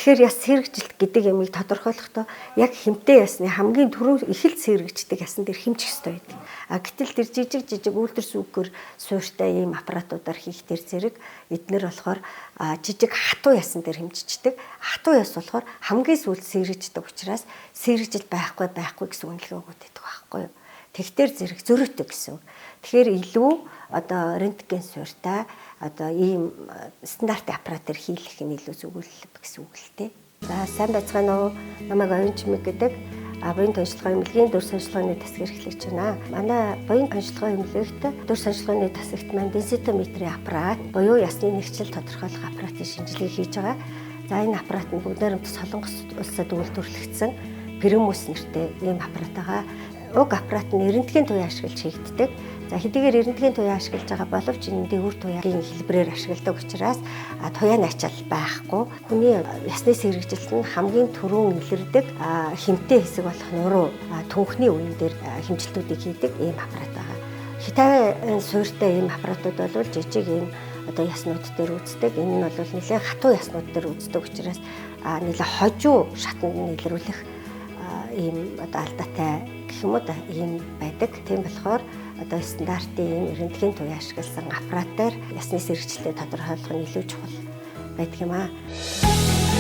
Тэгэхээр яс сэргэжилт гэдэг ямыг тодорхойлохдоо яг хэмтэй ясны хамгийн түрүү эхэлж сэргэгчдэг ясан дээр хэмжих ёстой байдаг. Гэтэл тэр жижиг үйлдвэр сүүгээр суурьтай ийм аппаратуудаар хийх тэр зэрэг эднэр болохоор жижиг хатуу ясан дээр хэмжиждэг. Хатуу яс болохоор хамгийн сүүлд сэргэгждэг учраас сэргэжил байхгүй гэсэн үнэлгээ өгöd байдаг байхгүй юу. Тэгтэр зэрэг зөрөөтэй гэсэн. Тэгэхээр илүү одоо рентген суурьтай одоо ийм стандартын аппаратаар хийх нь илүү зүгэл гэсэн үг л дээ. За сайн байцгаана уу? Намайг Оюун Чимэг гэдэг буян тоншилгын эмнэлгийн дүр санчилгааны тасаг эрхлэгч байна. Манай буян тоншилгын эмнэлэгт дүр санчилгааны тасагт маань денситометрийн аппарат буюу ясны нэгчлэл тодорхойлох аппаратын шинжилгээ хийж байгаа. За энэ аппарат нь бүгд найрамд Солонгос улсад үйлдвэрлэгдсэн Пермус нэртэй ийм аппарат байгаа. Уг аппарат нь рентген туяа ашиглаж хийгддэг. За хэдийгээр рентген туяа ашиглаж байгаа боловч энэ дээгүүр туяагийн хэлбэрээр ашигладаг учраас туяаны ачаал байхгүй. Хүний ясны сэргэжилт нь хамгийн түрүүн илэрдэг хэмтэй хэсэг болох нуруу түнхний үеийн дээр хэмжилтүүдийг хийдэг ийм аппарат байгаа. Хитай суурьтай ийм аппаратууд бол жижиг ийм одоо яснууд дээр үздэг. Энэ нь бол нэлээд хатуу яснууд дээр үздэг учраас нэлээд хожуу шатанд илрүүлэх ийм одоо алдаатай гэх юм уу да ийм байдаг. Тийм болохоор одоо стандартын ийм рентген туяа ашигласан аппаратаар ясны сэргэжилтээ тодорхойлох нь илүү чухал байдаг юм аа.